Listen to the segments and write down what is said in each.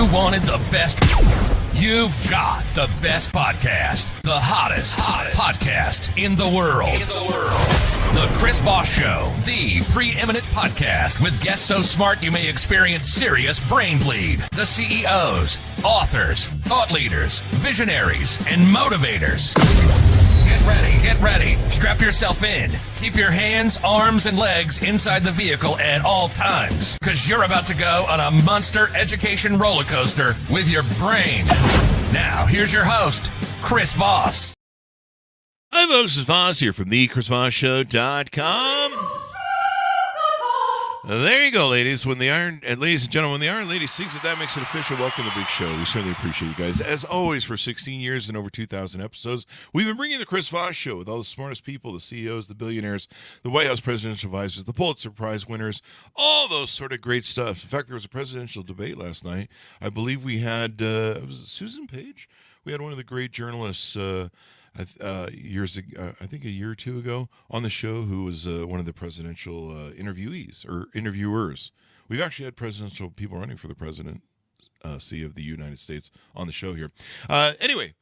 You wanted the best. You've got the best podcast. The hottest podcast in the world. The Chris Voss Show, the preeminent podcast with guests so smart you may experience serious brain bleed. The CEOs, authors, thought leaders, visionaries, and motivators. Get ready. Strap yourself in. Keep your hands, arms, and legs inside the vehicle at all times, because you're about to go on a monster education roller coaster with your brain. Now, here's your host, Chris Voss. Hi, folks. It's Voss here from thechrisvossshow.com. There you go, ladies. Ladies and gentlemen, when the Iron Lady sings it, that makes it official. Welcome to the big show. We certainly appreciate you guys. As always, for 16 years and over 2,000 episodes, we've been bringing the Chris Voss Show with all the smartest people, the CEOs, the billionaires, the White House presidential advisors, the Pulitzer Prize winners, all those sort of great stuff. In fact, there was a presidential debate last night. I believe we had, was it Susan Page? We had one of the great journalists, I think a year or two ago on the show, who was one of the presidential interviewees or interviewers. We've actually had presidential people running for the presidency of the United States on the show here. Anyway,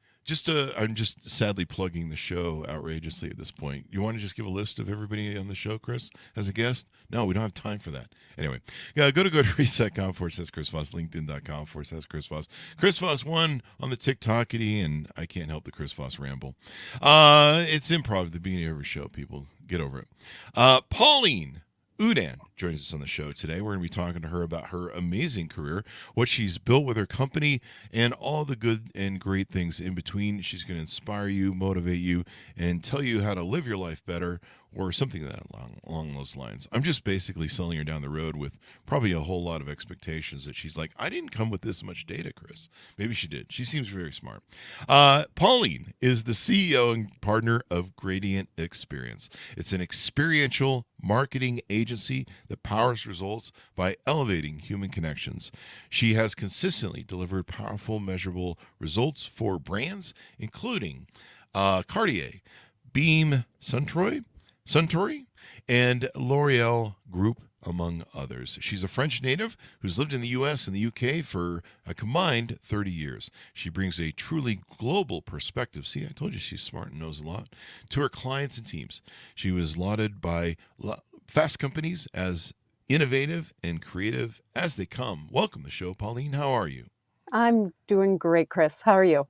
I'm just sadly plugging the show outrageously at this point. You want to just give a list of everybody on the show, Chris, as a guest? No, we don't have time for that. Anyway, go to goodreads.com/Chris Voss, LinkedIn.com/Chris Voss. Chris Voss 1 on the TikTokity, and I can't help the Chris Voss ramble. It's improv at the beginning of every show, people. Get over it. Pauline Oudin joins us on the show today. We're going to be talking to her about her amazing career, what she's built with her company, and all the good and great things in between. She's going to inspire you, motivate you, and tell you how to live your life better, or something along those lines. I'm just basically selling her down the road with probably a whole lot of expectations that she's like, I didn't come with this much data, Chris. Maybe she did. She seems very smart. Pauline is the CEO and partner of Gradient Experience. It's an experiential marketing agency that powers results by elevating human connections. She has consistently delivered powerful, measurable results for brands, including Cartier, Beam Suntory, and L'Oreal Group, among others. She's a French native who's lived in the U.S. and the U.K. for a combined 30 years. She brings a truly global perspective. See, I told you she's smart and knows a lot. To her clients and teams. She was lauded by Fast Companies as innovative and creative as they come. Welcome to the show, Pauline. How are you? I'm doing great, Chris. How are you?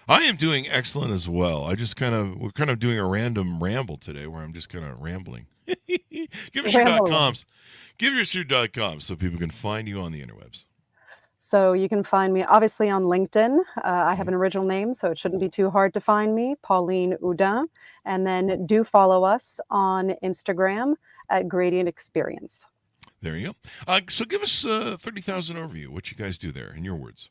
I am doing excellent as well. We're kind of doing a random ramble today where I'm just kind of rambling. Give us your .coms. Give us your .coms so people can find you on the interwebs. So you can find me obviously on LinkedIn. I have an original name, so it shouldn't be too hard to find me, Pauline Oudin. And then do follow us on Instagram at Gradient Experience. There you go. So give us a 30,000 overview. What you guys do there, in your words.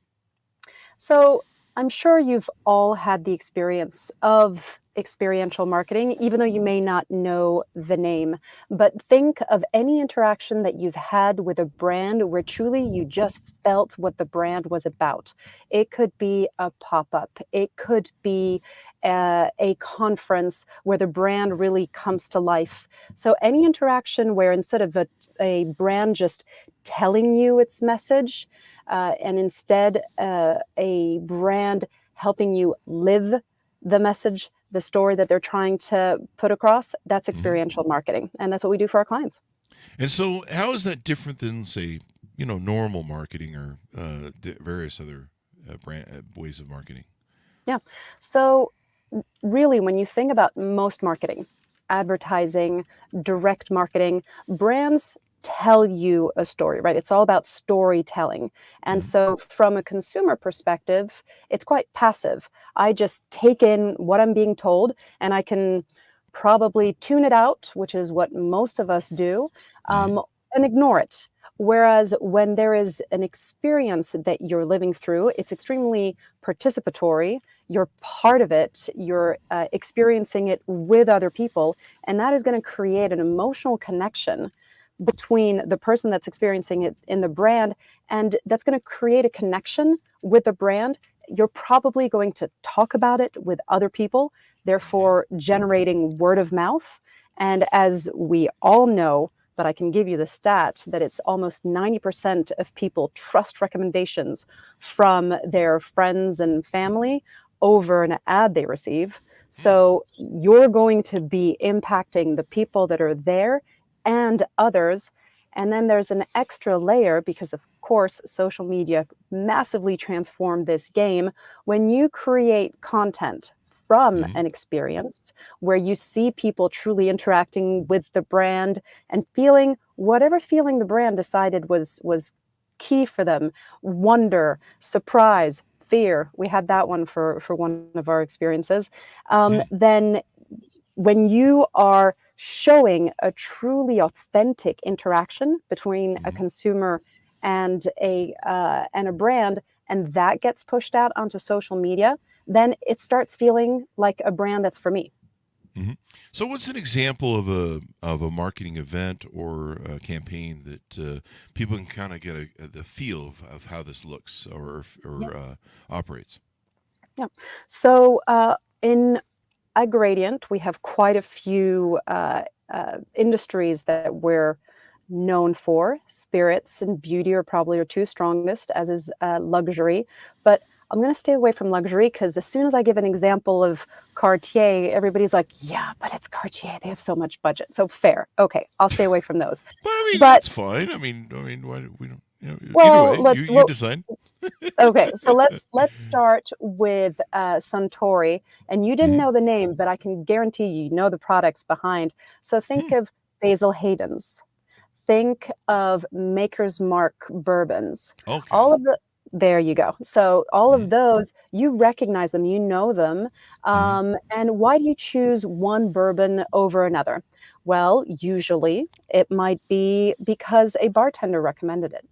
So I'm sure you've all had the experience of experiential marketing, even though you may not know the name. But think of any interaction that you've had with a brand where truly you just felt what the brand was about. It could be a pop-up. It could be a conference where the brand really comes to life. So any interaction where instead of a brand just telling you its message, and instead a brand helping you live the message, the story that they're trying to put across, that's experiential marketing. And that's what we do for our clients. And so how is that different than, say, normal marketing or various other ways of marketing? Yeah. So really, when you think about most marketing, advertising, direct marketing, brands tell you a story, right? It's all about storytelling. And so from a consumer perspective, it's quite passive. I just take in what I'm being told and I can probably tune it out, which is what most of us do, and ignore it. Whereas when there is an experience that you're living through, it's extremely participatory. You're part of it. You're experiencing it with other people. And that is going to create an emotional connection between the person that's experiencing it in the brand, and that's going to create a connection with the brand. You're probably going to talk about it with other people, therefore generating word of mouth. And as we all know, but I can give you the stat that it's almost 90% of people trust recommendations from their friends and family over an ad they receive. So you're going to be impacting the people that are there and others. And then there's an extra layer because, of course, social media massively transformed this game. When you create content from Mhm. an experience where you see people truly interacting with the brand and feeling whatever feeling the brand decided was key for them, wonder, surprise, fear. We had that one for one of our experiences. Yeah. Then when you are showing a truly authentic interaction between a Mhm. consumer and a brand, and that gets pushed out onto social media, then it starts feeling like a brand that's for me. Mhm. So, what's an example of a marketing event or a campaign that people can kind of get the feel of how this looks Yeah, or operates? yeah. So in at Gradient, we have quite a few industries that we're known for. Spirits and beauty are probably our two strongest, as is luxury. But I'm going to stay away from luxury because as soon as I give an example of Cartier, everybody's like, yeah, but it's Cartier. They have so much budget. So fair. Okay, I'll stay away from those. But I mean, that's But fine. Why do we don't? Either well, way, let's you well, decide. okay, so let's start with Suntory, and you didn't Mhm. know the name, but I can guarantee you know the products behind. So think Hmm. of Basil Hayden's, think of Maker's Mark bourbons. Okay. All of the There you go. So all of Mhm. those, you recognize them, you know them. Mhm. And why do you choose one bourbon over another? Well, usually it might be because a bartender recommended it.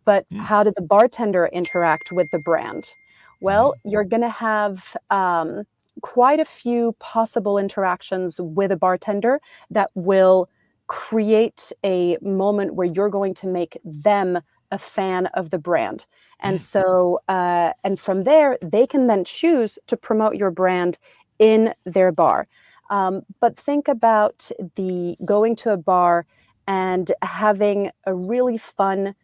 But Hmm. how did the bartender interact with the brand? Well, Mhm. you're going to have quite a few possible interactions with a bartender that will create a moment where you're going to make them a fan of the brand. And Hmm. so, and from there, they can then choose to promote your brand in their bar. But think about the going to a bar and having a really fun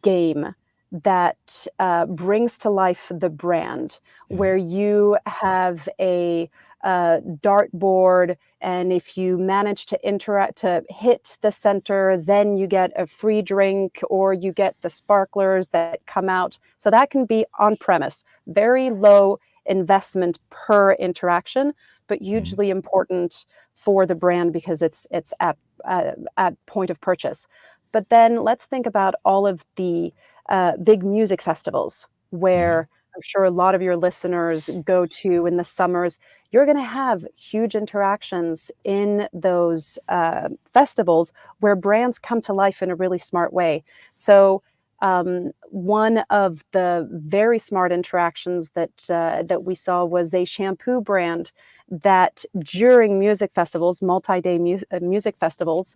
game that brings to life the brand, Mhm. where you have a dartboard, and if you manage to interact to hit the center, then you get a free drink or you get the sparklers that come out. So that can be on premise, very low investment per interaction, but Mhm. hugely important for the brand because it's at point of purchase. But then let's think about all of the big music festivals Mhm. where I'm sure a lot of your listeners go to in the summers. You're going to have huge interactions in those festivals where brands come to life in a really smart way. So, one of the very smart interactions that we saw was a shampoo brand that during music festivals, multi-day music festivals,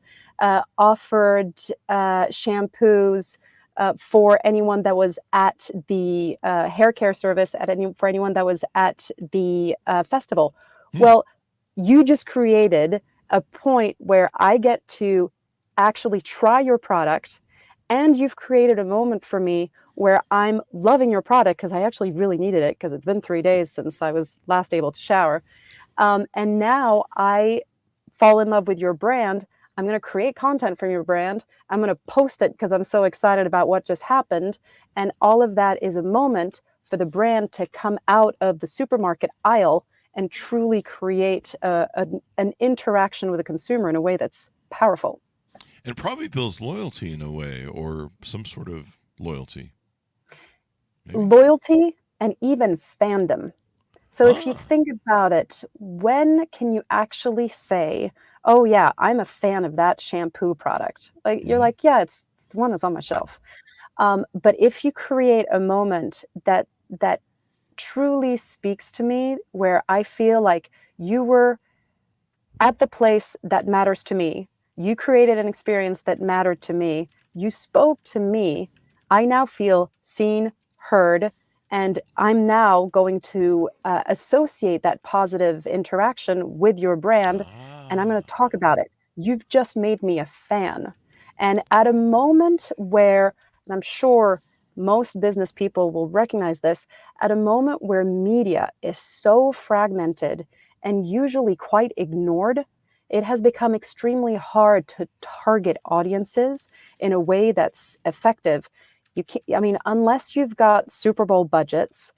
offered shampoos for anyone that was at the hair care service for anyone that was at the festival. Hmm. Well, you just created a point where I get to actually try your product, and you've created a moment for me where I'm loving your product because I actually really needed it because it's been 3 days since I was last able to shower. And now I fall in love with your brand. I'm going to create content from your brand. I'm going to post it because I'm so excited about what just happened. And all of that is a moment for the brand to come out of the supermarket aisle and truly create an interaction with a consumer in a way that's powerful. And probably builds loyalty in a way, or some sort of loyalty, maybe. Loyalty and even fandom. So if you Ah. think about it, when can you actually say, "Oh yeah, I'm a fan of that shampoo product." Like you're Mhm. like, "Yeah, it's the one that's on my shelf." But if you create a moment that truly speaks to me, where I feel like you were at the place that matters to me. You created an experience that mattered to me. You spoke to me. I now feel seen, heard, and I'm now going to associate that positive interaction with your brand, and I'm going to Ah. talk about it. You've just made me a fan. And at a moment where, and I'm sure most business people will recognize this, at a moment where media is so fragmented and usually quite ignored, it has become extremely hard to target audiences in a way that's effective. You can't, I mean, unless you've got Super Bowl budgets,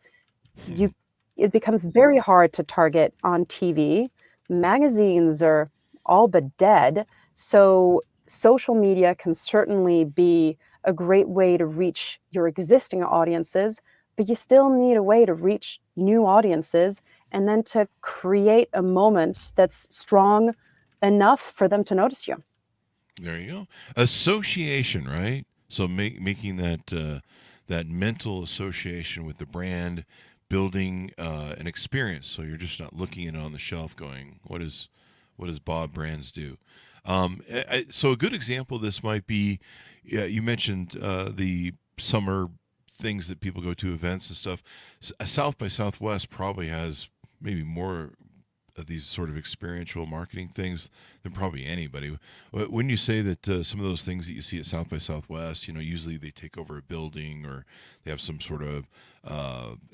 you it becomes very hard to target on TV. Magazines are all but dead. So social media can certainly be a great way to reach your existing audiences, but you still need a way to reach new audiences and then to create a moment that's strong enough for them to notice you. There you go. Association, right? So making that mental association with the brand, building an experience. So you're just not looking at it on the shelf, going, what does Bob Brands do? So a good example of this might be, yeah, you mentioned the summer things that people go to, events and stuff. South by Southwest probably has maybe more of these sort of experiential marketing things than probably anybody. When you say that some of those things that you see at South by Southwest, usually they take over a building or they have some sort of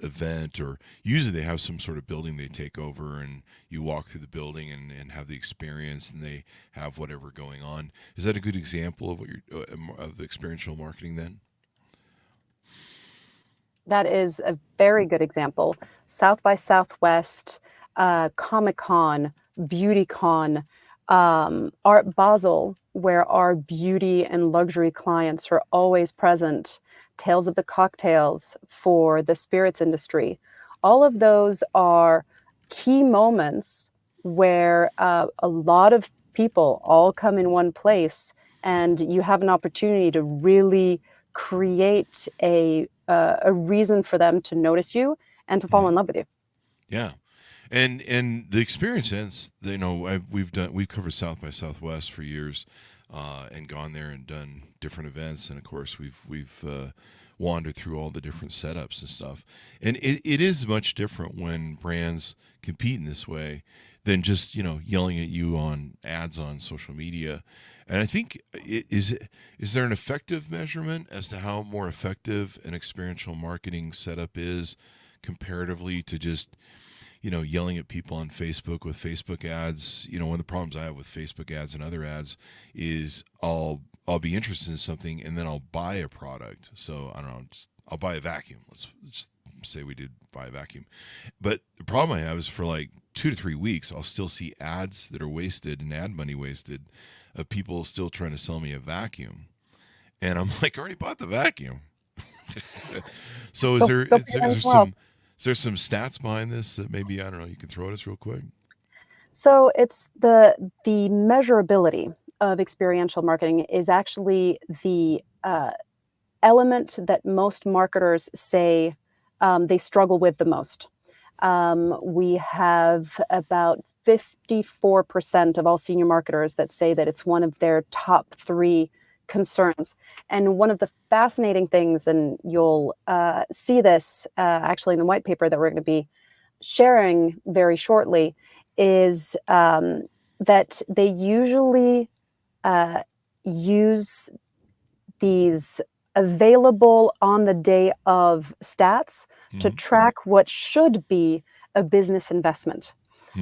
event, or usually they have some sort of building they take over and you walk through the building and have the experience and they have whatever going on. Is that a good example of what you're of experiential marketing then? That is a very good example. South by Southwest, Comic Con, Beauty Con, Art Basel, where our beauty and luxury clients are always present, Tales of the Cocktails for the spirits industry. All of those are key moments where a lot of people all come in one place, and you have an opportunity to really create a reason for them to notice you and to fall in love with you. Yeah. And the experience ends. We've covered South by Southwest for years, and gone there and done different events, and of course we've wandered through all the different setups and stuff. And it is much different when brands compete in this way than just yelling at you on ads on social media. And I think is there an effective measurement as to how more effective an experiential marketing setup is comparatively to just yelling at people on Facebook with Facebook ads? One of the problems I have with Facebook ads and other ads is I'll be interested in something and then I'll buy a product. So I don't know, I'll buy a vacuum. Let's say we did buy a vacuum. But the problem I have is for like 2 to 3 weeks, I'll still see ads that are wasted and ad money wasted of people still trying to sell me a vacuum. And I'm like, I already bought the vacuum. So is there some stats behind this that maybe, I don't know, you can throw at us real quick? So it's the measurability of experiential marketing is actually the element that most marketers say they struggle with the most. We have about 54% of all senior marketers that say that it's one of their top 3 concerns. And one of the fascinating things, and you'll see this actually in the white paper that we're going to be sharing very shortly, is that they usually use these available on the day of stats to track what should be a business investment.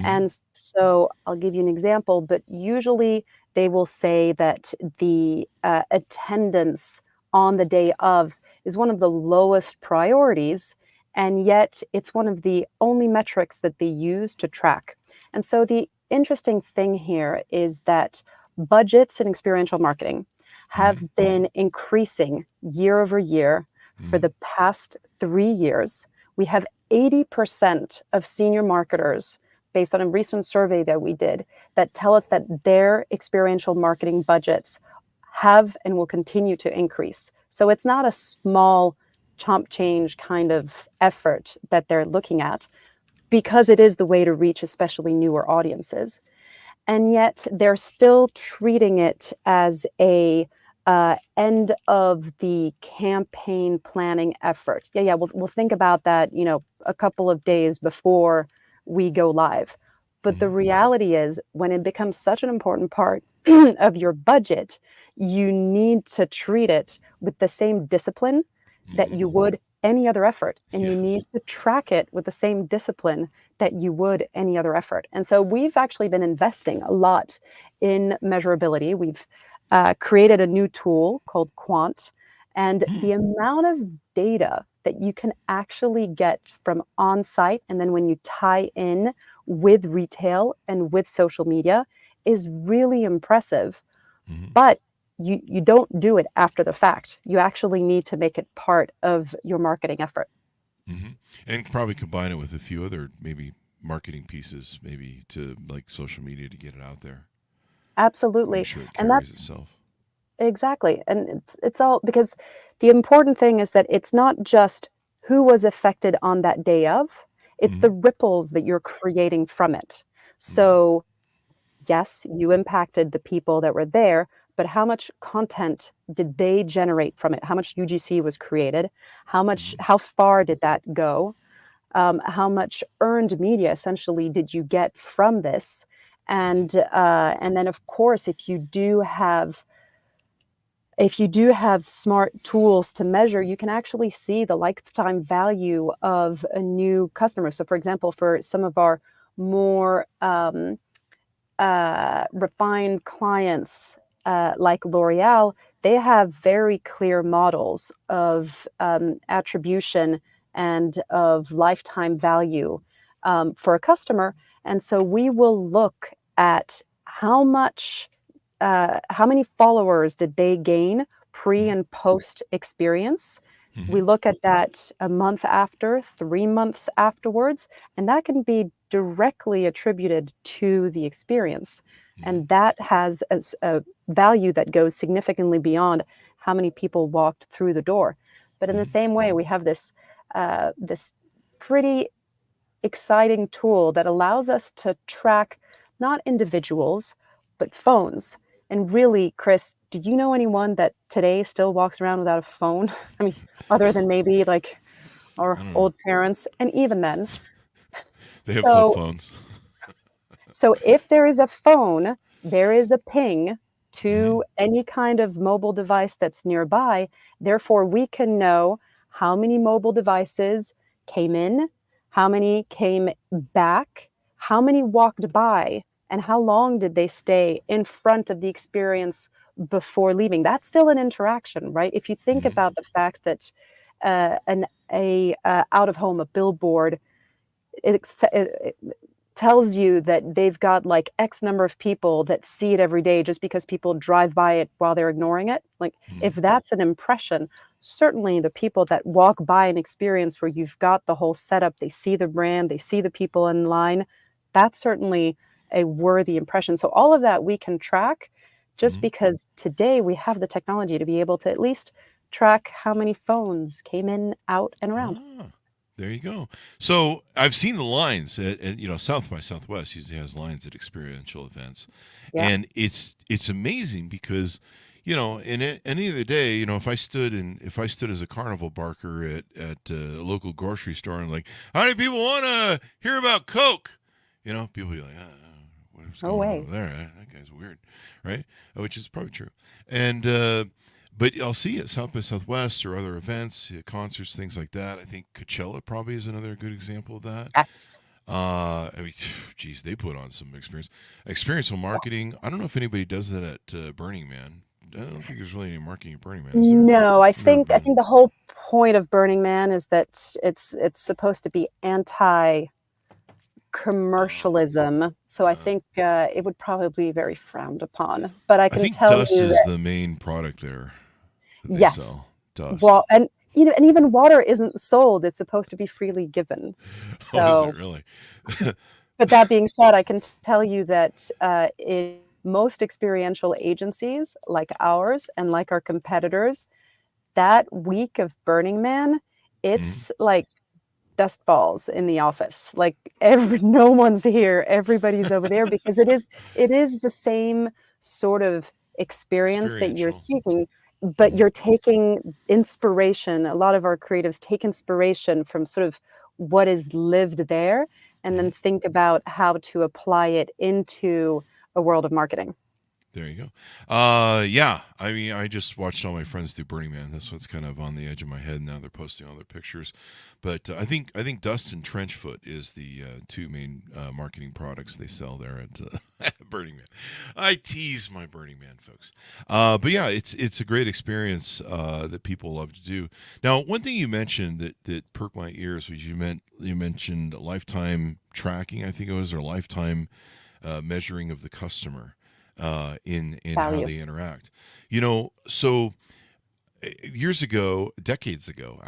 And so I'll give you an example, but usually they will say that the attendance on the day of is one of the lowest priorities, and yet it's one of the only metrics that they use to track. And so the interesting thing here is that budgets in experiential marketing have been increasing year over year for the past 3 years. We have 80% of senior marketers, based on a recent survey that we did, that tell us that their experiential marketing budgets have and will continue to increase. So it's not a small chomp change kind of effort that they're looking at, because it is the way to reach especially newer audiences. And yet they're still treating it as a end of the campaign planning effort. We'll think about that, a couple of days before we go live. But the reality is, when it becomes such an important part of your budget, you need to treat it with the same discipline that Hmm. you would any other effort. And you Yeah. need to track it with the same discipline that you would any other effort. And so we've actually been investing a lot in measurability. We've created a new tool called Quant. And Mm. the amount of data that you can actually get from on site, and then when you tie in with retail and with social media, is really impressive. Hmm. But you don't do it after the fact. You actually need to make it part of your marketing effort. Hmm. And probably combine it with a few other maybe marketing pieces, maybe to like social media to get it out there. Make Absolutely. sure it And carries that's itself. exactly. And it's all because the important thing is that it's not just who was affected on that day of, it's Hmm. the ripples that you're creating from it. Hmm. So yes, you impacted the people that were there, but how much content did they generate from it? How much UGC was created? Hmm. How far did that go? How much earned media essentially did you get from this? Hmm. And then of course, if you do have smart tools to measure, you can actually see the lifetime value of a new customer. So, for example, for some of our more refined clients like L'Oreal, they have very clear models of attribution and of lifetime value for a customer. And so we will look at how many followers did they gain pre Hmm. and post experience. We Hmm. look at that a month after, 3 months afterwards, and that can be directly attributed to the experience. Hmm. And that has a value that goes significantly beyond how many people walked through the door. But in the Hmm. same way, we have this pretty exciting tool that allows us to track not individuals, but phones. And really, Chris, do you know anyone that today still walks around without a phone? I mean, other than maybe like I our don't know. old parents, and even then. They have flip So, phones. so if there is a phone, there is a ping Hmm. to any kind of mobile device that's nearby. Therefore, we can know how many mobile devices came in, how many came back, how many walked by, and how long did they stay in front of the experience before leaving. That's still an interaction, right? If you think Hmm. about the fact that an a out of home, a billboard, it tells you that they've got like X number of people that see it every day just because people drive by it while they're ignoring it. Like, Hmm. if that's an impression, certainly the people that walk by an experience where you've got the whole setup, they see the brand, they see the people in line, that's certainly a worthy impression. So, all of that we can track just Hmm. because today we have the technology to be able to at least track how many phones came in, out, and around. Ah, there you go. So I've seen the lines at South by Southwest usually has lines at experiential events, Yeah. and it's amazing because any other day, if I stood as a carnival barker at a local grocery store and like, how many people want to hear about Coke? People be like, what's No going on way. over there? That guy's weird, right? Which is probably true. And but I'll see it South by Southwest or other events, concerts, things like that. I think Coachella probably is another good example of that. Yes. I mean, geez, they put on some experiential marketing. I don't know if anybody does that at Burning Man. I don't think there's really any marketing at Burning Man, is there? No, I I've never think I been. think the whole point of Burning Man is that it's supposed to be Uh, anti-commercialism. So I uh, think it would probably be very frowned upon. But I I can think tell dust you is that the main product there that they yes, sell. Dust. well, and and even water isn't sold; it's supposed to be freely given. Oh, is it So, really? but that being said, I can tell you that in most experiential agencies like ours and like our competitors, that week of Burning Man, Mhm. it's like dust balls in the office. Like no one's here, everybody's over there because it is the same sort of experience that you're Experiential. seeking, but Hmm. you're taking inspiration. A lot of our creatives take inspiration from sort of what is lived there and Hmm. then think about how to apply it into a world of marketing. There you go. Yeah. I mean, I just watched all my friends do Burning Man. That's what's kind of on the edge of my head now. They're posting all their pictures, but I think Dust and Trenchfoot is the two main marketing products they sell there at at Burning Man. I tease my Burning Man folks, but yeah, it's a great experience that people love to do. Now, one thing you mentioned that perked my ears was you mentioned lifetime tracking. I think it was, or lifetime measuring of the customer in how Value. they interact. So years ago, decades ago,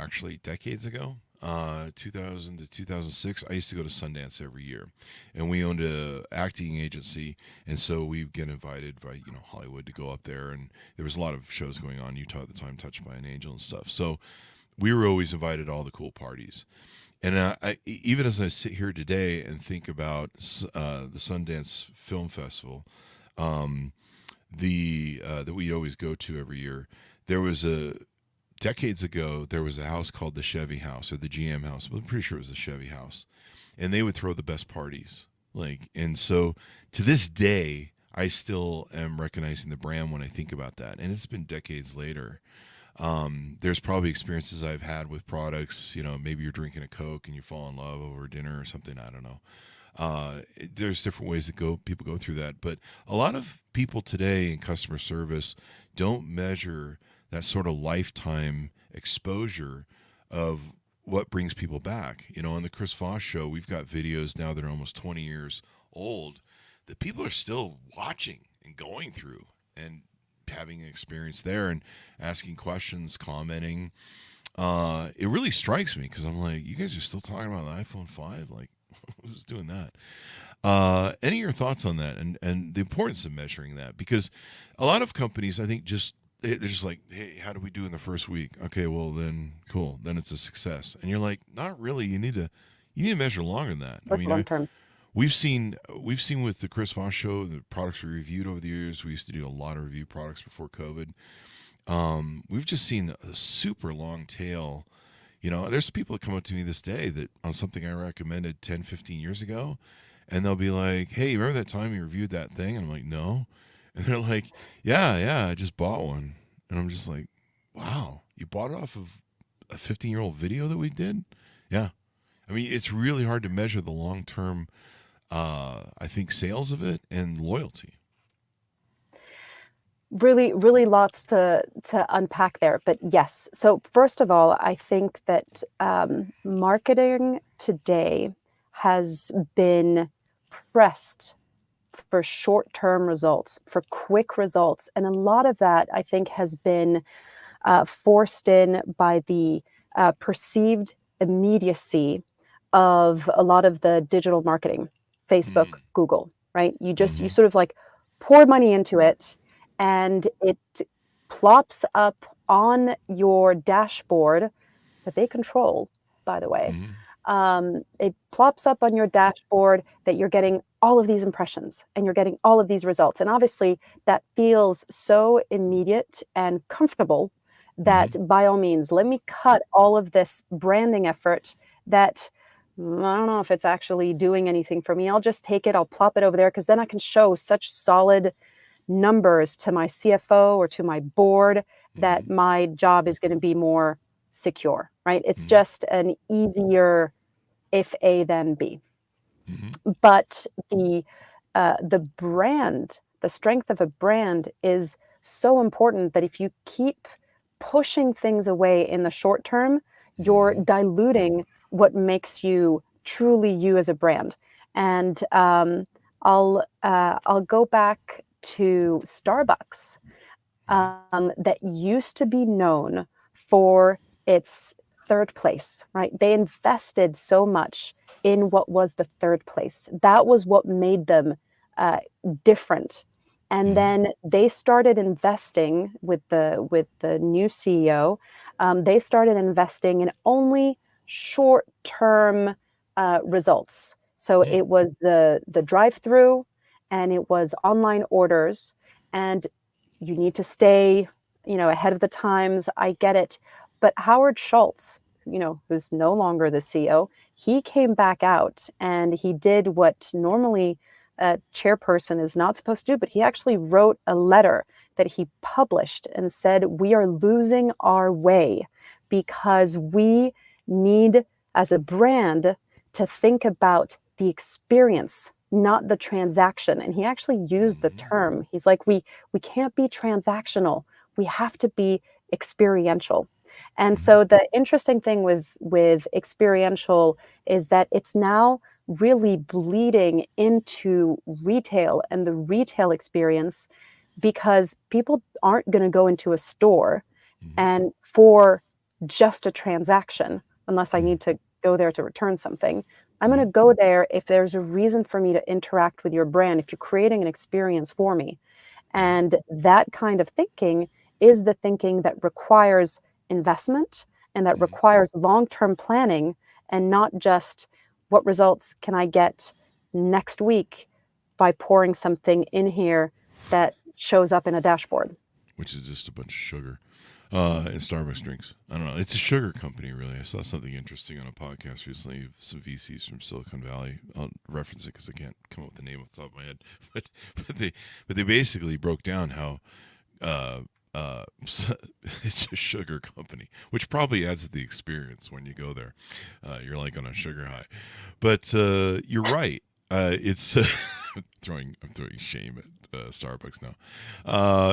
2000 to 2006, I used to go to Sundance every year, and we owned a acting agency, and so we get invited by Hollywood to go up there, and there was a lot of shows going on in Utah at the time, Touched by an Angel and stuff. So we were always invited to all the cool parties. And even as I sit here today and think about the Sundance Film Festival, um, the that we always go to every year. There was decades ago. There was a house called the Chevy House or the GM House. I'm pretty sure it was the Chevy House, and they would throw the best parties. And so to this day, I still am recognizing the brand when I think about that, and it's been decades later. There's probably experiences I've had with products. Maybe you're drinking a Coke and you fall in love over dinner or something. I don't know. There's different ways that people go through that, but a lot of people today in customer service don't measure that sort of lifetime exposure of what brings people back. On the Chris Voss show, we've got videos now that are almost 20 years old that people are still watching and going through and having an experience there and asking questions, commenting. It really strikes me because I'm like, you guys are still talking about the iPhone 5? Like, who's doing that? Any of your thoughts on that and the importance of measuring that? Because a lot of companies, I think, they're just like, hey, how do we do in the first week? Okay, well then, cool, then it's a success. And you're like, not really. You need to measure longer than that. Look long term. We've seen with the Chris Voss show, the products we reviewed over the years. We used to do a lot of review products before COVID. We've just seen a super long tail. There's people that come up to me this day that on something I recommended 10, 15 years ago, and they'll be like, hey, remember that time you reviewed that thing? And I'm like, no. And they're like, yeah, I just bought one. And I'm just like, wow, you bought it off of a 15-year-old video that we did? Yeah. I mean, it's really hard to measure the long-term, I think, sales of it and loyalty. Really, really lots to unpack there. But yes, so first of all, I think that marketing today has been pressed for short-term results, for quick results. And a lot of that, I think, has been forced in by the perceived immediacy of a lot of the digital marketing, Facebook, Google, right? You sort of like pour money into it, and it plops up on your dashboard that they control, by the way. It plops up on your dashboard that you're getting all of these impressions and you're getting all of these results. And obviously that feels so immediate and comfortable that by all means, let me cut all of this branding effort that I don't know if it's actually doing anything for me. I'll just take it, I'll plop it over there because then I can show such solid numbers to my CFO or to my board that my job is going to be more secure, right? It's just an easier if A then B. But the brand, the strength of a brand is so important that if you keep pushing things away in the short term, you're diluting what makes you truly you as a brand. And I'll go back to Starbucks that used to be known for its third place, right? They invested so much in what was the third place. That was what made them different. And then they started investing with the new CEO. They started investing in only short-term results. So it was the drive-through, and it was online orders, and you need to stay, ahead of the times. I get it. But Howard Schultz, who's no longer the CEO, he came back out and he did what normally a chairperson is not supposed to do, but he actually wrote a letter that he published and said, we are losing our way because we need, as a brand, to think about the experience, not the transaction. And he actually used the term. He's like, we can't be transactional. We have to be experiential. And so the interesting thing with experiential is that it's now really bleeding into retail and the retail experience, because people aren't going to go into a store and for just a transaction, unless I need to go there to return something. I'm going to go there if there's a reason for me to interact with your brand, if you're creating an experience for me. And that kind of thinking is the thinking that requires investment and that requires long-term planning, and not just what results can I get next week by pouring something in here that shows up in a dashboard. Which is just a bunch of sugar and Starbucks drinks. I don't know. It's a sugar company, really. I saw something interesting on a podcast recently. Some VCs from Silicon Valley. I'll reference it because I can't come up with the name off the top of my head. But they basically broke down how it's a sugar company, which probably adds to the experience when you go there. You're like on a sugar high. But you're right. It's I'm throwing shame at Starbucks now.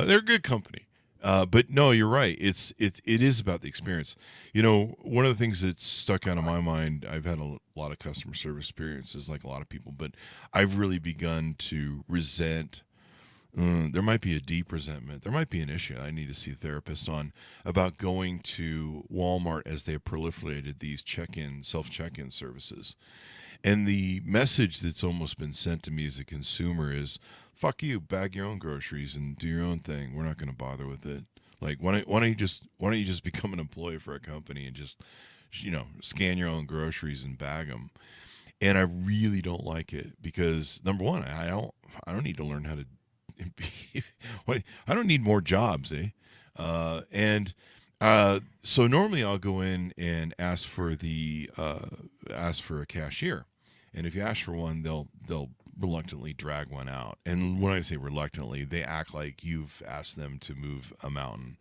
They're a good company. But no, you're right. It is about the experience. You know, one of the things that's stuck out of my mind, I've had a lot of customer service experiences like a lot of people, but I've really begun to resent. There might be a deep resentment. There might be an issue I need to see a therapist on about going to Walmart as they have proliferated these self-check-in services. And the message that's almost been sent to me as a consumer is, fuck you, bag your own groceries and do your own thing. We're not going to bother with it. Like, why don't you just become an employee for a company and just, scan your own groceries and bag them? And I really don't like it because, number one, I don't need to learn how to I don't need more jobs, eh? So normally I'll go in and ask for a cashier, and if you ask for one, they'll reluctantly drag one out. And when I say reluctantly, they act like you've asked them to move a mountain.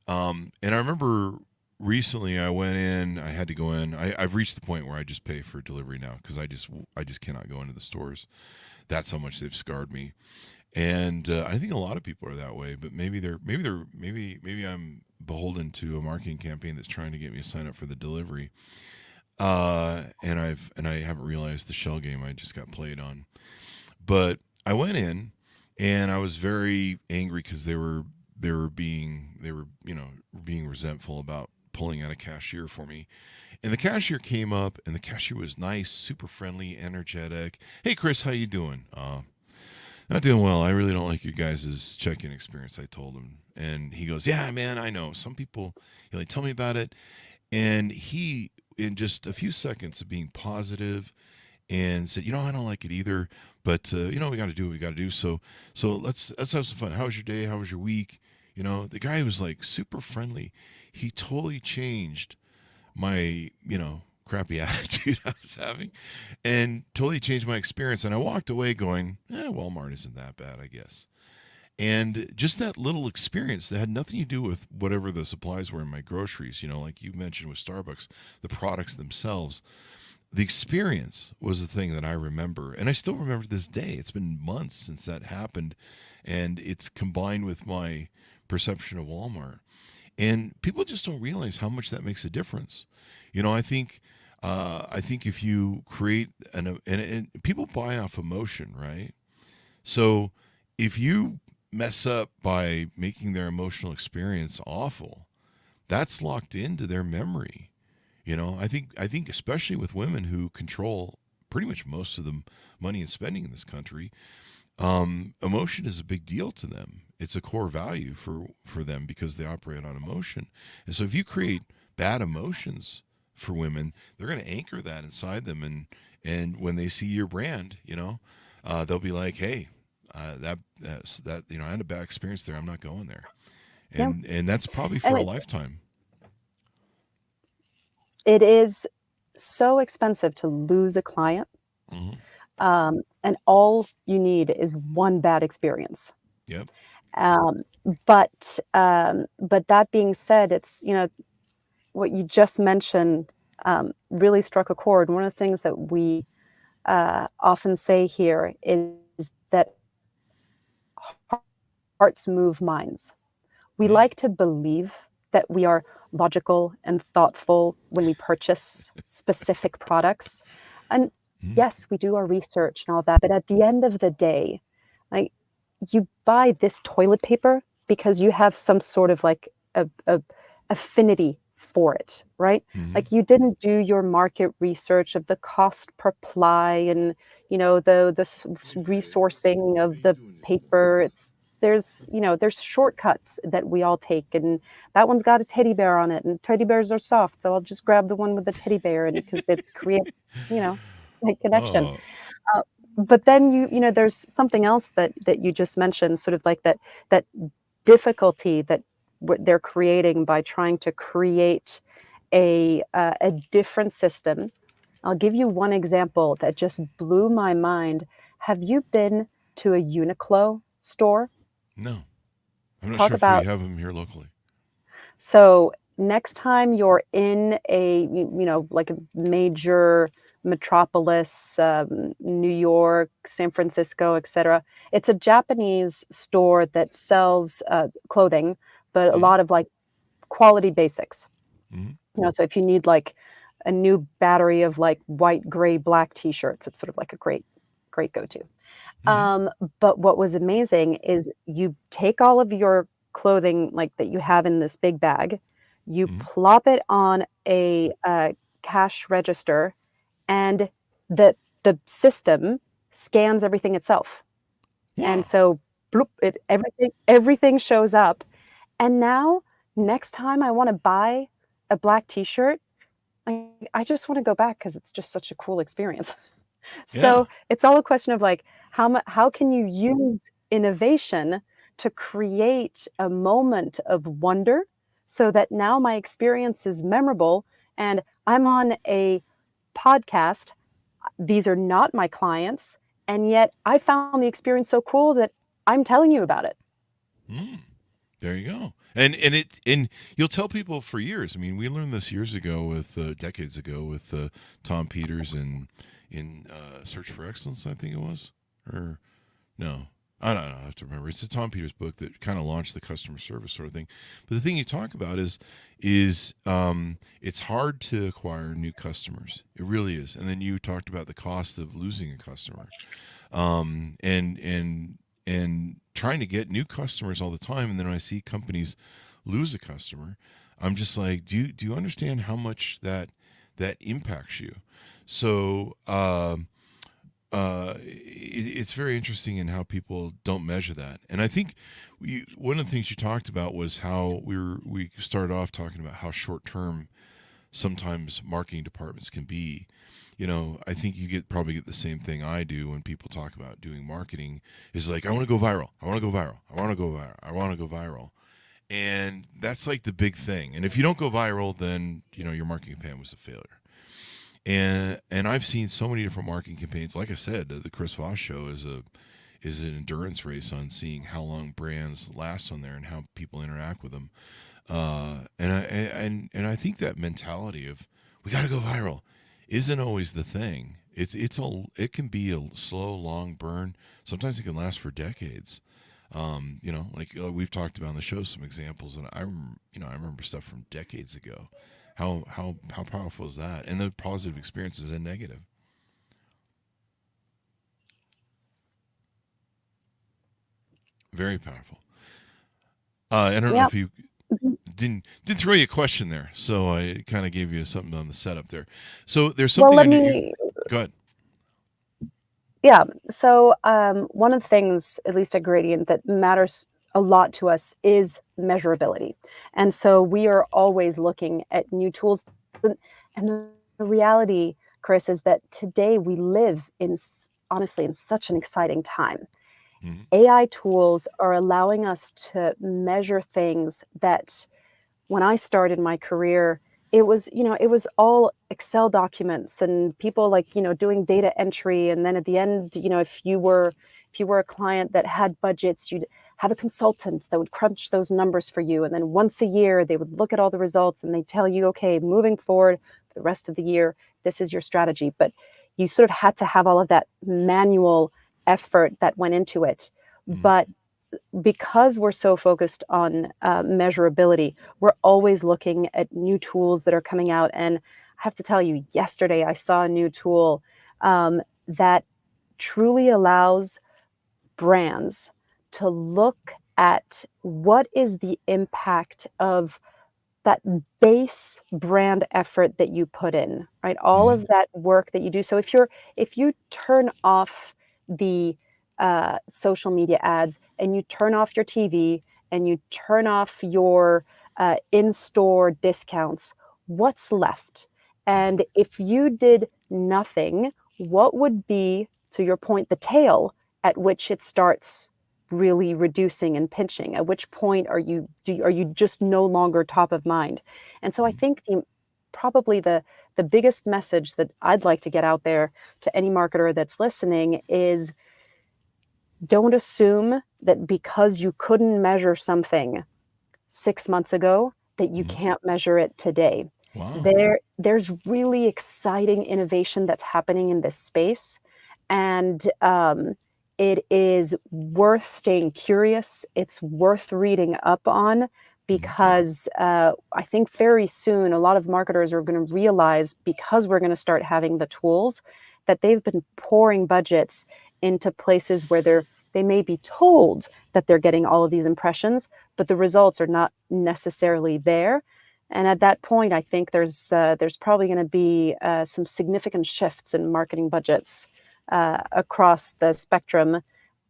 And I remember recently I went in. I had to go in. I've reached the point where I just pay for delivery now because I just cannot go into the stores. That's how much they've scarred me. And I think a lot of people are that way, but maybe I'm beholden to a marketing campaign that's trying to get me to sign up for the delivery. And I haven't realized the shell game I just got played on. But I went in and I was very angry because they were being resentful about pulling out a cashier for me. And the cashier came up, and the cashier was nice, super friendly, energetic. Hey, Chris, how you doing? Not doing well. I really don't like you guys' check-in experience, I told him. And he goes, yeah, man, I know. Some people, tell me about it. And he, in just a few seconds of being positive, and said, I don't like it either, but, we got to do what we got to do. So let's have some fun. How was your day? How was your week? The guy was like super friendly. He totally changed my, crappy attitude I was having, and totally changed my experience. And I walked away going, Walmart isn't that bad, I guess. And just that little experience that had nothing to do with whatever the supplies were in my groceries, like you mentioned with Starbucks, the products themselves. The experience was the thing that I remember. And I still remember to this day. It's been months since that happened. And it's combined with my perception of Walmart. And people just don't realize how much that makes a difference. I think if you create and people buy off emotion, right? So if you mess up by making their emotional experience awful, that's locked into their memory. I think especially with women who control pretty much most of the money and spending in this country, emotion is a big deal to them. It's a core value for them because they operate on emotion. And so if you create bad emotions for women, they're going to anchor that inside them, and when they see your brand, they'll be like, hey, that I had a bad experience there. I'm not going there, and that's probably for a lifetime. It is so expensive to lose a client. Mm-hmm. and all you need is one bad experience. Yep. Um, but that being said, it's, what you just mentioned really struck a chord. One of the things that we often say here is that hearts move minds. We Mm. like to believe that we are logical and thoughtful when we purchase specific products. And Mm. yes, we do our research and all that, but at the end of the day, like, you buy this toilet paper because you have some sort of like a affinity for it, right? Mm. Like, you didn't do your market research of the cost per ply and resourcing of the paper. There's shortcuts that we all take, and that one's got a teddy bear on it, and teddy bears are soft, so I'll just grab the one with the teddy bear, and because it creates, like, connection. Oh, Uh, but then there's something else that you just mentioned, sort of like that difficulty that they're creating by trying to create a different system. I'll give you one example that just blew my mind. Have you been to a Uniqlo store? no. I'm not Talk sure if we about have them here locally. So next time you're in like a major metropolis, New York, San Francisco, etc. It's a Japanese store that sells clothing, but a Mm. lot of like quality basics. Mm. So if you need like a new battery of like white, gray, black t-shirts, it's sort of like a great go-to. Mm. But what was amazing is you take all of your clothing like that you have in this big bag, you Mm. plop it on a cash register, and the system scans everything itself. And Wow. so bloop, everything shows up. And now next time I want to buy a black t-shirt, I just want to go back because it's just such a cool experience. Yeah. So it's all a question of like how can you use innovation to create a moment of wonder so that now my experience is memorable, and I'm on a podcast. These are not my clients, and yet I found the experience so cool that I'm telling you about it. Mm. There you go. And you'll tell people for years. I mean, we learned this years ago with decades ago with Tom Peters in Search for Excellence, I think it was, or no, I don't know. I have to remember. It's a Tom Peters book that kind of launched the customer service sort of thing. But the thing you talk about is it's hard to acquire new customers. It really is. And then you talked about the cost of losing a customer, and trying to get new customers all the time. And then when I see companies lose a customer, I'm just like, do you understand how much that impacts you? So it's very interesting in how people don't measure that. And I think one of the things you talked about was how we started off talking about how short term sometimes marketing departments can be. I think you probably get the same thing I do when people talk about doing marketing. Is like, I want to go viral. I want to go viral. I want to go viral. I want to go viral. And that's like the big thing. And if you don't go viral, then your marketing campaign was a failure. And I've seen so many different marketing campaigns. Like I said, the Chris Voss show is an endurance race on seeing how long brands last on there and how people interact with them. And I think that mentality of we got to go viral isn't always the thing. It can be a slow, long burn. Sometimes it can last for decades. Like we've talked about on the show some examples, and I remember stuff from decades ago. How powerful is that? And the positive experiences and negative. Very powerful. I don't know Yeah. if you didn't throw you a question there, so I kind of gave you something on the setup there. So there's Well, something let on your. me Go ahead. Yeah. So, one of the things, at least at Gradient, that matters a lot to us is measurability. And so we are always looking at new tools. And the reality, Chris, is that today we live honestly in such an exciting time. Mhm. AI tools are allowing us to measure things that when I started my career, it was, it was all Excel documents and people like, doing data entry. And then at the end, if you were a client that had budgets, you'd have a consultant that would crunch those numbers for you. And then once a year, they would look at all the results and they tell you, okay, moving forward for the rest of the year, this is your strategy. But you sort of had to have all of that manual effort that went into it. But because we're so focused on measurability, we're always looking at new tools that are coming out. And I have to tell you, yesterday I saw a new tool that truly allows brands to look at what is the impact of that base brand effort that you put in, right? All Mhm. of that work that you do. So if you turn off the social media ads and you turn off your TV and you turn off your in-store discounts, what's left? And if you did nothing, what would be, to your point, the tail at which it starts really reducing and pinching? At which point are you just no longer top of mind? And so I think probably the biggest message that I'd like to get out there to any marketer that's listening is, don't assume that because you couldn't measure something 6 months ago that you Mhm. can't measure it today. Wow. There's really exciting innovation that's happening in this space, and it is worth staying curious. It's worth reading up on Mhm. because I think very soon a lot of marketers are going to realize, because we're going to start having the tools, that they've been pouring budgets into places where they may be told that they're getting all of these impressions, but the results are not necessarily there. And at that point, I think there's probably going to be some significant shifts in marketing budgets across the spectrum,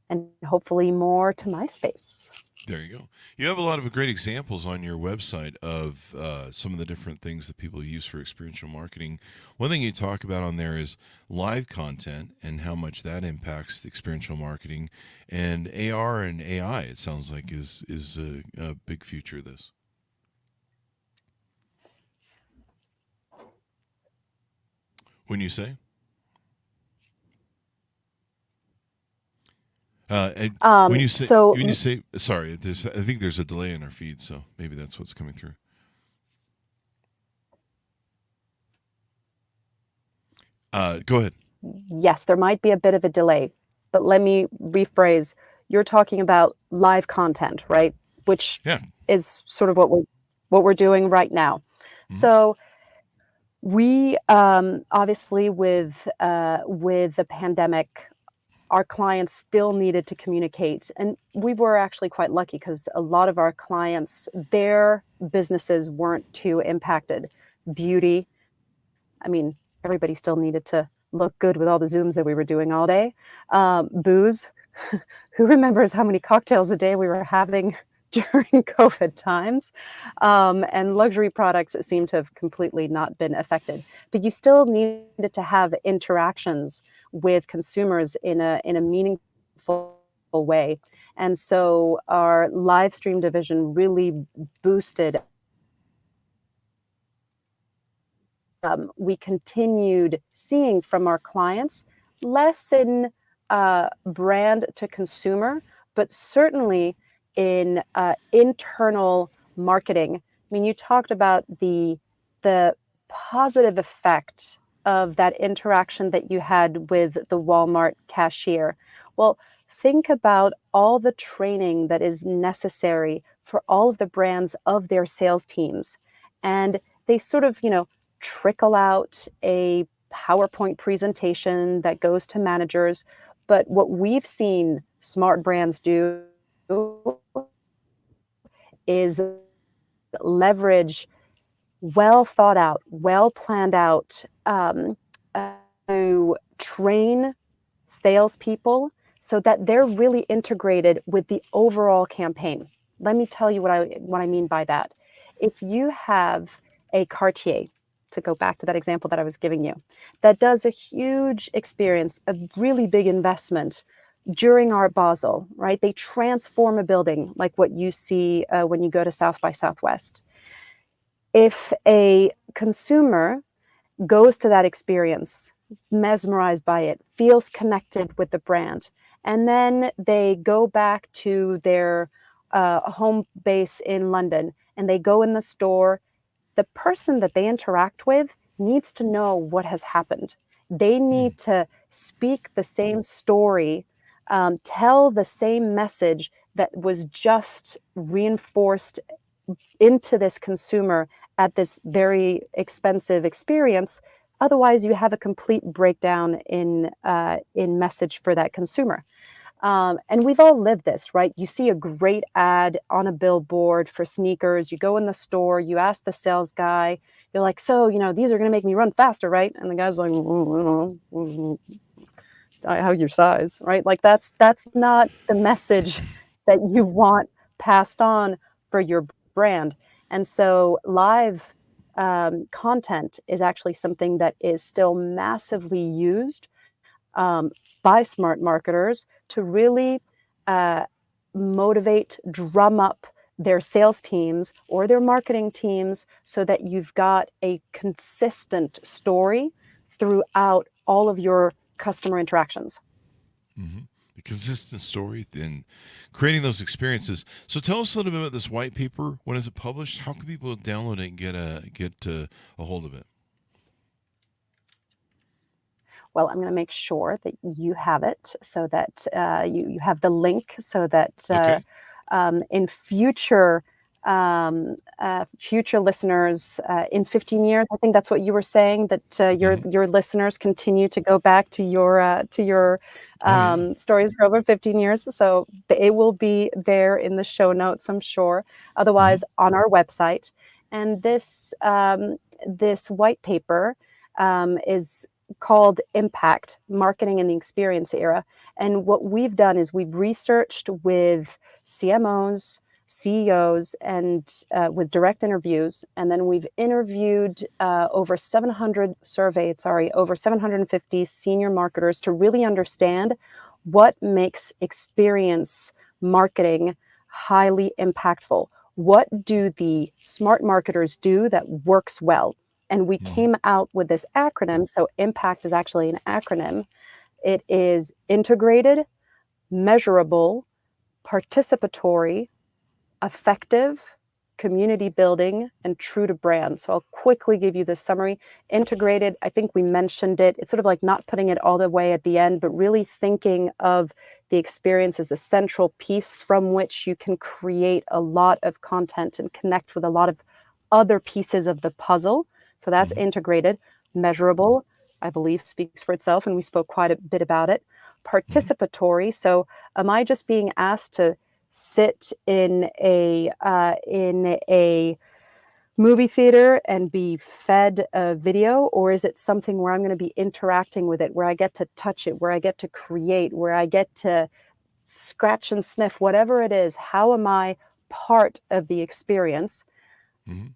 and hopefully more to my space. There you go. You have a lot of great examples on your website of some of the different things that people use for experiential marketing. One thing you talk about on there is live content and how much that impacts the experiential marketing, and AR and AI. It sounds like is a big future of this. When you say, and So when you say, sorry, I think there's a delay in our feed, so maybe that's what's coming through. Go ahead. yes, there might be a bit of a delay, but let me rephrase. You're talking about live content, right? Which Yeah. is sort of what we're doing right now. Mhm. So we obviously with the pandemic, our clients still needed to communicate, and we were actually quite lucky because a lot of our clients, their businesses weren't too impacted. Beauty, I mean, everybody still needed to look good with all the Zooms that we were doing all day. Booze, who remembers how many cocktails a day we were having during COVID times? And luxury products seem to have completely not been affected. But you still needed to have interactions with consumers in a meaningful way. And so our live stream division really boosted. We continued seeing from our clients less in brand to consumer, but certainly in internal marketing. I mean, you talked about the positive effect of that interaction that you had with the Walmart cashier. Well, think about all the training that is necessary for all of the brands of their sales teams. And they sort of, trickle out a PowerPoint presentation that goes to managers. But what we've seen smart brands do is leverage well thought out, well planned out to train salespeople so that they're really integrated with the overall campaign. Let me tell you what I mean by that. If you have a Cartier, to go back to that example that I was giving you, that does a huge experience, a really big investment during Art Basel, right? They transform a building like what you see when you go to South by Southwest. If a consumer goes to that experience, mesmerized by it, feels connected with the brand, and then they go back to their home base in London and they go in the store. The person that they interact with needs to know what has happened. They need to speak the same story, tell the same message that was just reinforced into this consumer at this very expensive experience. Otherwise, you have a complete breakdown in message for that consumer. And we've all lived this, right? You see a great ad on a billboard for sneakers. You go in the store, you ask the sales guy, you're like, so, these are going to make me run faster, right? And the guy's like, I have your size, right? Like that's not the message that you want passed on for your brand. And so live content is actually something that is still massively used by smart marketers to really motivate, drum up their sales teams or their marketing teams so that you've got a consistent story throughout all of your customer interactions. Mm-hmm. The consistent story, then creating those experiences. So tell us a little bit about this white paper. When is it published? How can people download it and get a hold of it? Well, I'm going to make sure that you have it so that you have the link so that Okay. in future listeners in 15 years, I think that's what you were saying, that your listeners continue to go back to your Oh, yeah. stories for over 15 years. So it will be there in the show notes, I'm sure. Mm-hmm. Otherwise, on our website. And this white paper is called Impact: Marketing in the Experience Era. And what we've done is we've researched with CMOs, CEOs, and with direct interviews. And then we've interviewed over 750 senior marketers to really understand what makes experience marketing highly impactful. What do the smart marketers do that works well? And we came out with this acronym. So IMPACT is actually an acronym. It is integrated, measurable, participatory, effective, community building, and true to brand. So I'll quickly give you the summary. Integrated, I think we mentioned it. It's sort of like not putting it all the way at the end, but really thinking of the experience as a central piece from which you can create a lot of content and connect with a lot of other pieces of the puzzle. So that's integrated. Measurable, I believe, speaks for itself, and we spoke quite a bit about it. Participatory, so am I just being asked to sit in a movie theater and be fed a video, or is it something where I'm going to be interacting with it, where I get to touch it, where I get to create, where I get to scratch and sniff, whatever it is? How am I part of the experience? Mm-hmm.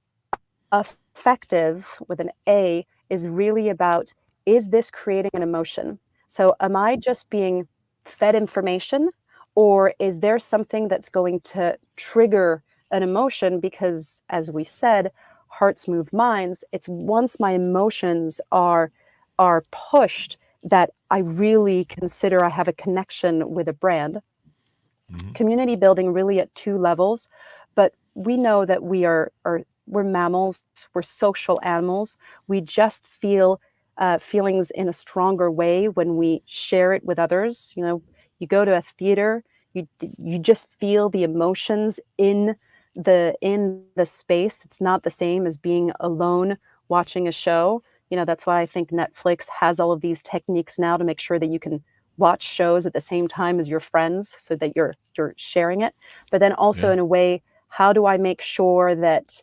Effective with an A is really about, is this creating an emotion? So am I just being fed information, or is there something that's going to trigger an emotion? Because as we said, hearts move minds. It's once my emotions are pushed that I really consider I have a connection with a brand. Community building really at two levels, but we know that we're mammals, we're social animals. We just feel feelings in a stronger way when we share it with others. You go to a theater, you just feel the emotions in the space. It's not the same as being alone watching a show. That's why I think Netflix has all of these techniques now to make sure that you can watch shows at the same time as your friends so that you're sharing it. But then also in a way, how do I make sure that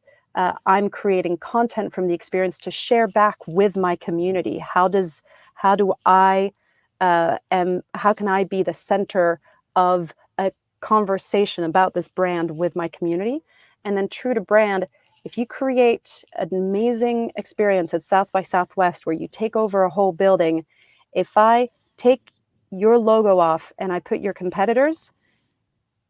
I'm creating content from the experience to share back with my community? How can I be the center of a conversation about this brand with my community? And then true to brand, if you create an amazing experience at South by Southwest where you take over a whole building, if I take your logo off and I put your competitors,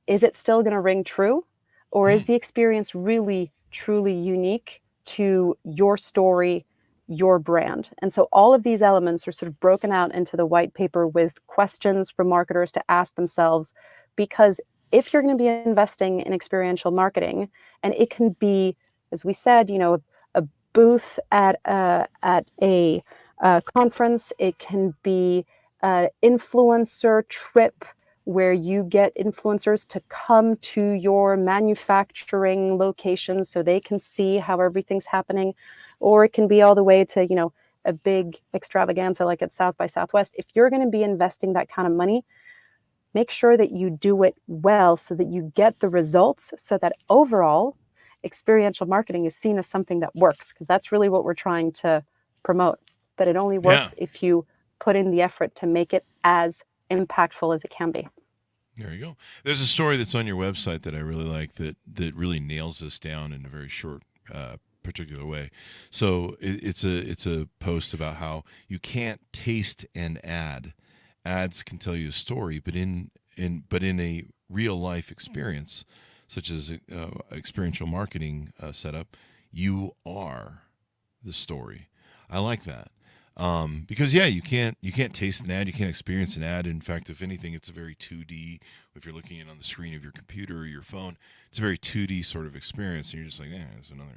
is it still going to ring true? Or is the experience really, truly unique to your story, your brand. And so all of these elements are sort of broken out into the white paper with questions for marketers to ask themselves, because if you're going to be investing in experiential marketing, and it can be, as we said, a booth at a conference, it can be an influencer trip where you get influencers to come to your manufacturing location so they can see how everything's happening, or it can be all the way to, a big extravaganza like at South by Southwest. If you're going to be investing that kind of money, make sure that you do it well so that you get the results, so that overall experiential marketing is seen as something that works, because that's really what we're trying to promote. But it only works if you put in the effort to make it as impactful as it can be. There you go. There's a story that's on your website that I really like that really nails this down in a very short, particular way. So it's a post about how you can't taste an ad. Ads can tell you a story, but in a real life experience, such as experiential marketing setup, you are the story. I like that. Because you can't taste an ad, you can't experience an ad. In fact, if anything, it's a very 2D. If you're looking at it on the screen of your computer or your phone, it's a very 2D sort of experience, and you're just like, it's another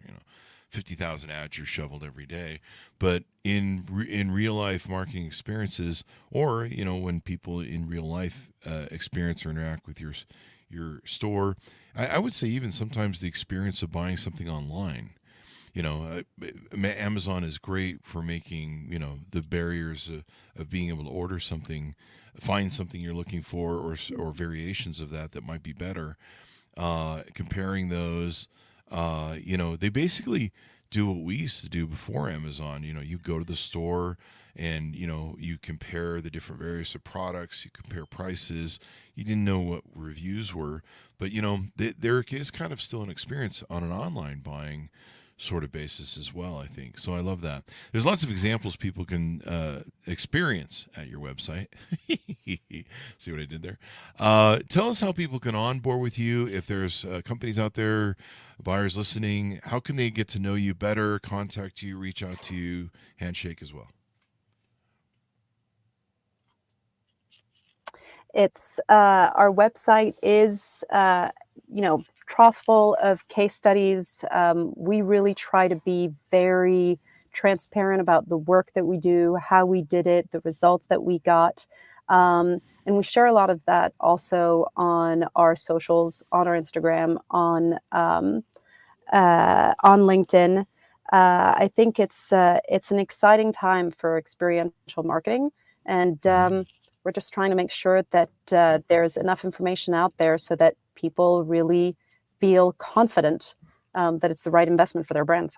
50,000 ads you're shoveled every day. But in real life marketing experiences, or when people in real life experience or interact with your store, I would say even sometimes the experience of buying something online. Amazon is great for making, the barriers of being able to order something, find something you're looking for, or variations of that might be better. Comparing those, they basically do what we used to do before Amazon. You go to the store and, you compare the different various of products, you compare prices. You didn't know what reviews were, but, there is kind of still an experience on an online buying sort of basis as well, I think. So I love that. There's lots of examples people can experience at your website. See what I did there? Tell us how people can onboard with you. If there's companies out there, buyers listening, how can they get to know you better, contact you, reach out to you, handshake as well? It's our website is, trough full of case studies. We really try to be very transparent about the work that we do, how we did it, the results that we got. And we share a lot of that also on our socials, on our Instagram, on LinkedIn. I think it's an exciting time for experiential marketing, and we're just trying to make sure that there's enough information out there so that people really feel confident that it's the right investment for their brands.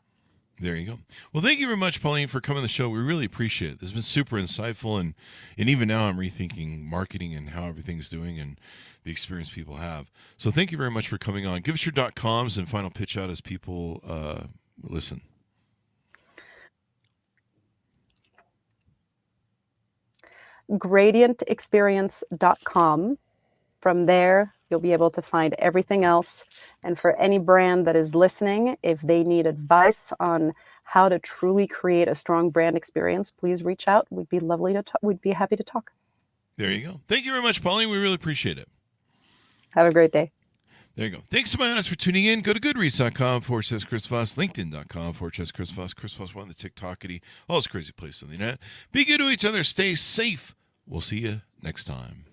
There you go. Well, thank you very much, Pauline, for coming on the show. We really appreciate it. This has been super insightful, and even now I'm rethinking marketing and how everything's doing and the experience people have. So thank you very much for coming on. Give us your .coms and final pitch out as people listen. gradientexperience.com. From there, you'll be able to find everything else. And for any brand that is listening, if they need advice on how to truly create a strong brand experience, please reach out. We'd be happy to talk. There you go. Thank you very much, Pauline. We really appreciate it. Have a great day. There you go. Thanks so much for tuning in. Go to goodreads.com/Chris Voss, LinkedIn.com/Chris Voss, Chris Voss One, the TikTokity, all those crazy places on the internet. Be good to each other. Stay safe. We'll see you next time.